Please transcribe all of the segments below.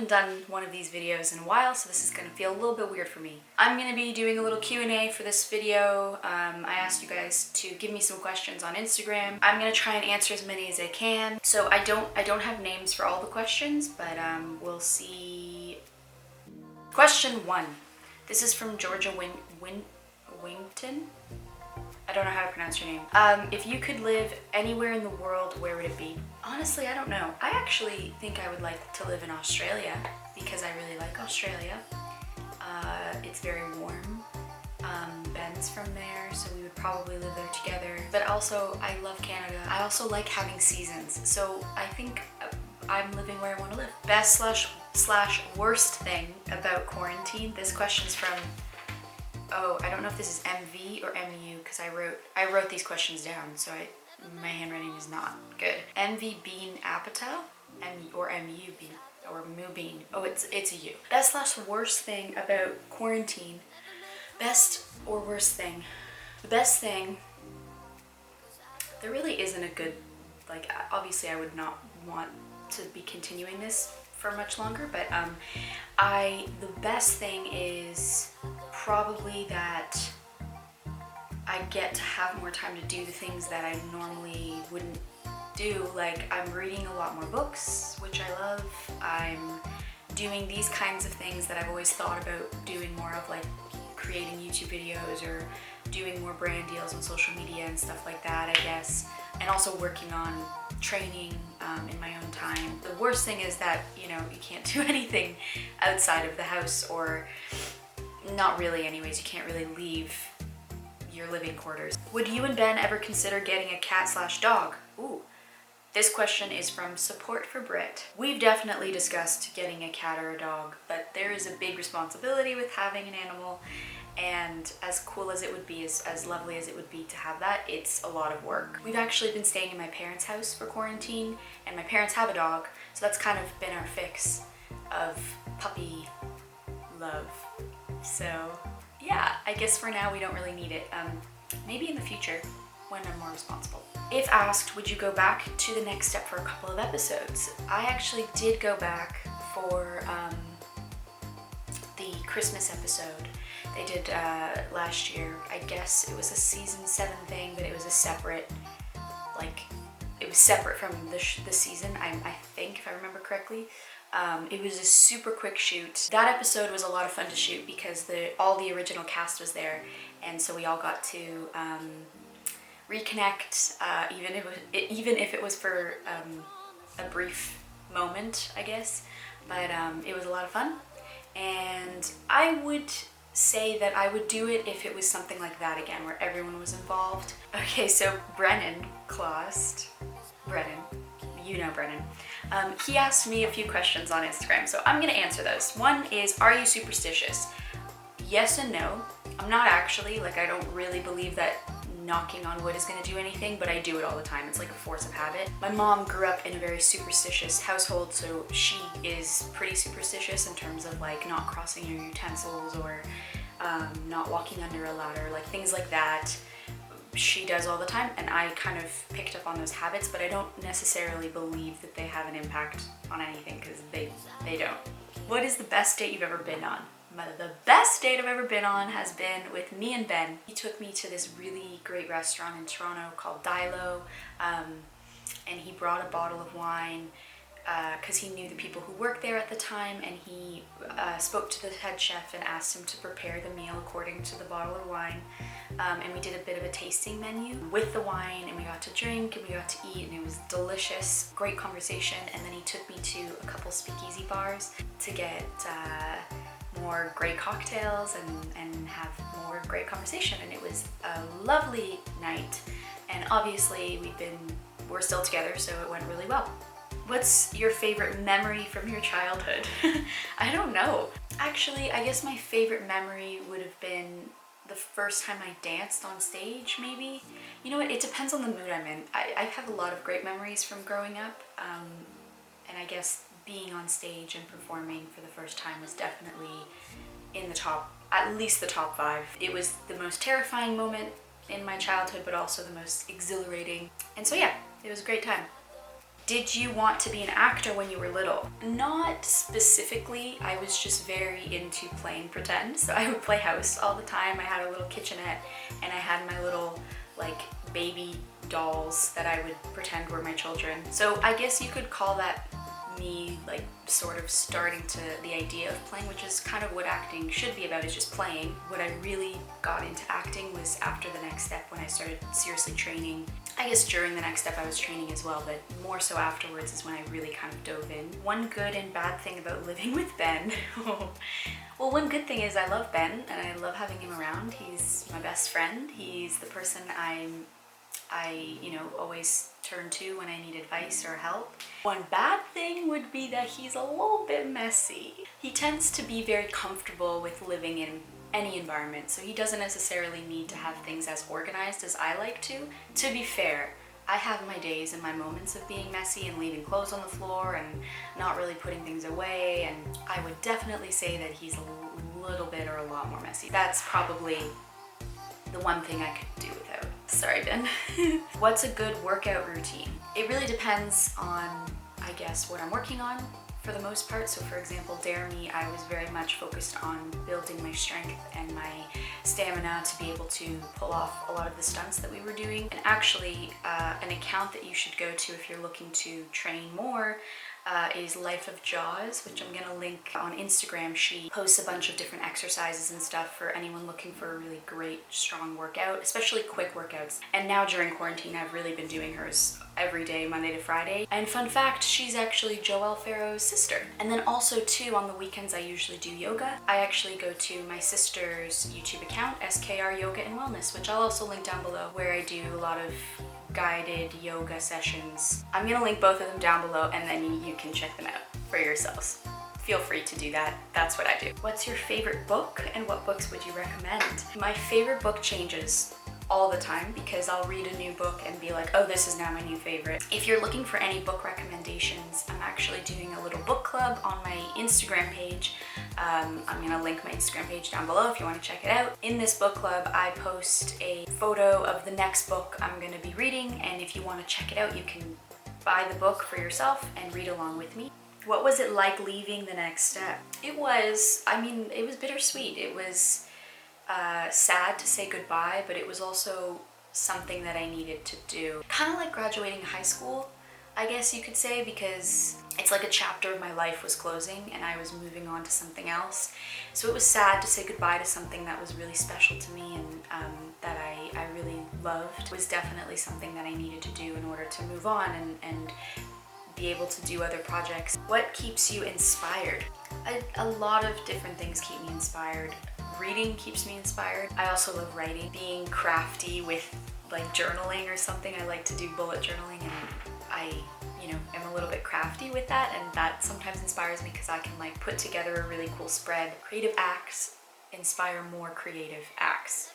haven't done one of these videos in a while, so this is gonna feel a little bit weird for me. I'm gonna be doing a little Q&A for this video. I asked you guys to give me some questions on Instagram. I'm gonna try and answer as many as I can. So I don't have names for all the questions, but we'll see. Question 1. This is from Georgia Wington. I don't know how to pronounce your name. If you could live anywhere in the world, where would it be? Honestly, I don't know. I actually think I would like to live in Australia because I really like Australia. It's very warm. Ben's from there, so we would probably live there together. But also, I love Canada. I also like having seasons, so I think I'm living where I want to live. Best slash worst thing about quarantine. This question's from, oh, I don't know if this is MV or MU because I wrote these questions down, so my handwriting is not good. MV Bean Apatow, or MU Bean, or Mu Bean. Oh, it's a U. Best slash worst thing about quarantine. Best or worst thing. The best thing, there really isn't a good, like, obviously I would not want to be continuing this for much longer, but the best thing is probably that I get to have more time to do the things that I normally wouldn't do. Like, I'm reading a lot more books, which I love. I'm doing these kinds of things that I've always thought about doing more of, like creating YouTube videos or doing more brand deals on social media and stuff like that, I guess. And also working on training in my own time. The worst thing is that, you know, you can't do anything outside of the house, or not really anyways, you can't really leave your living quarters. Would you and Ben ever consider getting a cat slash dog? Ooh. This question is from Support for Brit. We've definitely discussed getting a cat or a dog, but there is a big responsibility with having an animal, and as cool as it would be, as lovely as it would be to have that, it's a lot of work. We've actually been staying in my parents' house for quarantine, and my parents have a dog, so that's kind of been our fix of puppy love. So yeah, I guess for now we don't really need it. Maybe in the future when I'm more responsible. If asked, would you go back to the next step for a couple of episodes? I actually did go back for the Christmas episode they did last year. I guess it was a season 7 thing, but it was a separate, like, it was separate from the season, I think, if I remember correctly. It was a super quick shoot. That episode was a lot of fun to shoot because all the original cast was there, and so we all got to reconnect, even if it was for a brief moment, I guess. But it was a lot of fun, and I would say that I would do it if it was something like that again, where everyone was involved. Okay, so Brennan Clost, you know Brennan. He asked me a few questions on Instagram, so I'm gonna answer those. One is, are you superstitious? Yes and no. I'm not actually, like, I don't really believe that knocking on wood is gonna do anything, but I do it all the time. It's like a force of habit. My mom grew up in a very superstitious household, so she is pretty superstitious in terms of, like, not crossing your utensils or not walking under a ladder, like things like that. She does all the time, and I kind of picked up on those habits, but I don't necessarily believe that they have an impact on anything, because they don't. What is the best date you've ever been on? The best date I've ever been on has been with me and Ben. He took me to this really great restaurant in Toronto called Dilo, and he brought a bottle of wine because he knew the people who worked there at the time, and he spoke to the head chef and asked him to prepare the meal according to the bottle of wine. And we did a bit of a tasting menu with the wine, and we got to drink and we got to eat, and it was delicious. Great conversation. And then he took me to a couple speakeasy bars to get more great cocktails and have more great conversation, and it was a lovely night. And obviously we're still together, so it went really well. What's your favorite memory from your childhood? I don't know. Actually, I guess my favorite memory would have been the first time I danced on stage, maybe. You know what, it depends on the mood I'm in. I have a lot of great memories from growing up, and I guess being on stage and performing for the first time was definitely in the top, at least the top 5. It was the most terrifying moment in my childhood, but also the most exhilarating. And so yeah, it was a great time. Did you want to be an actor when you were little? Not specifically. I was just very into playing pretend. So I would play house all the time. I had a little kitchenette and I had my little like baby dolls that I would pretend were my children. So I guess you could call that me like sort of starting to the idea of playing, which is kind of what acting should be about, is just playing. What I really got into acting was after the next step, when I started seriously training. I guess during the next step I was training as well, but more so afterwards is when I really kind of dove in. One good and bad thing about living with Ben. Well, one good thing is I love Ben and I love having him around. He's my best friend. He's the person I always turn to when I need advice or help. One bad thing would be that he's a little bit messy. He tends to be very comfortable with living in any environment, so he doesn't necessarily need to have things as organized as I like to. To be fair, I have my days and my moments of being messy and leaving clothes on the floor and not really putting things away, and I would definitely say that he's a little bit or a lot more messy. That's probably the one thing I could do without. Sorry, Ben. What's a good workout routine? It really depends on, I guess, what I'm working on for the most part. So for example, Dare Me, I was very much focused on building my strength and my stamina to be able to pull off a lot of the stunts that we were doing. And actually, an account that you should go to if you're looking to train more is Life of Jaws, which I'm gonna link on Instagram. She posts a bunch of different exercises and stuff for anyone looking for a really great, strong workout, especially quick workouts. And now during quarantine, I've really been doing hers every day, Monday to Friday. And fun fact, she's actually Joelle Farrow's sister. And then also too, on the weekends, I usually do yoga. I actually go to my sister's YouTube account, SKR Yoga and Wellness, which I'll also link down below, where I do a lot of guided yoga sessions. I'm gonna link both of them down below and then you can check them out for yourselves. Feel free to do that. That's what I do. What's your favorite book and what books would you recommend? My favorite book changes all the time because I'll read a new book and be like, oh, this is now my new favorite. If you're looking for any book recommendations, I'm actually doing a little book club on my Instagram page. I'm gonna link my Instagram page down below if you want to check it out. In this book club, I post a photo of the next book I'm gonna be reading, and if you want to check it out, you can buy the book for yourself and read along with me. What was it like leaving the next step? It was bittersweet. It was sad to say goodbye, but it was also something that I needed to do. Kind of like graduating high school, I guess you could say, because it's like a chapter of my life was closing and I was moving on to something else. So it was sad to say goodbye to something that was really special to me and that I really loved. It was definitely something that I needed to do in order to move on and be able to do other projects. What keeps you inspired? A lot of different things keep me inspired. Reading keeps me inspired. I also love writing. Being crafty with like journaling or something. I like to do bullet journaling and I am a little bit crafty with that, and that sometimes inspires me because I can like put together a really cool spread. Creative acts inspire more creative acts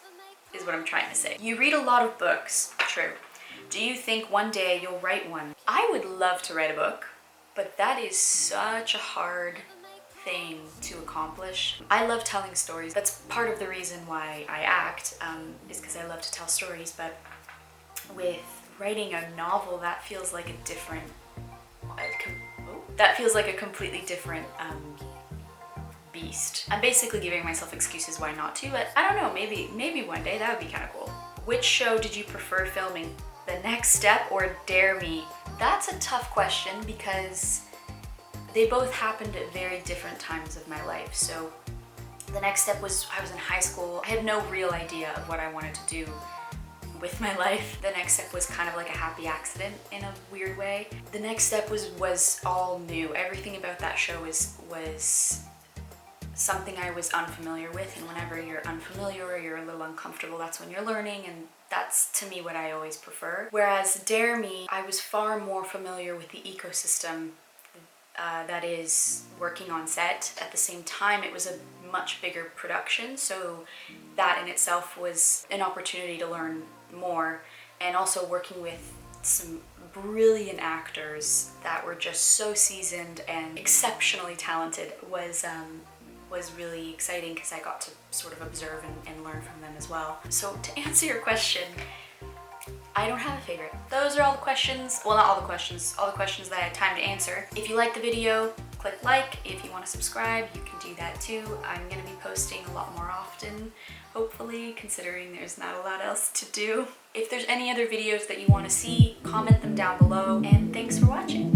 is what I'm trying to say. You read a lot of books. True. Do you think one day you'll write one? I would love to write a book, but that is such a hard thing to accomplish. I love telling stories. That's part of the reason why I act, is because I love to tell stories, but with writing a novel, that feels like a different, that feels like a completely different beast. I'm basically giving myself excuses why not to, but I don't know, maybe one day that would be kind of cool. Which show did you prefer filming? The Next Step or Dare Me? That's a tough question because they both happened at very different times of my life. So The Next Step was, I was in high school. I had no real idea of what I wanted to do with my life. The Next Step was kind of like a happy accident in a weird way. The Next Step was all new. Everything about that show was something I was unfamiliar with, and whenever you're unfamiliar or you're a little uncomfortable, that's when you're learning, and that's to me what I always prefer. Whereas Dare Me, I was far more familiar with the ecosystem that is working on set. At the same time, it was a much bigger production, so that in itself was an opportunity to learn more, and also working with some brilliant actors that were just so seasoned and exceptionally talented was really exciting because I got to sort of observe and learn from them as well. So to answer your question, I don't have a favorite. Those are all the questions. Well, not all the questions that I had time to answer. If you like the video, click like. If you want to subscribe, you can do that too. I'm gonna be posting a lot more often, hopefully, considering there's not a lot else to do. If there's any other videos that you want to see, comment them down below, and thanks for watching.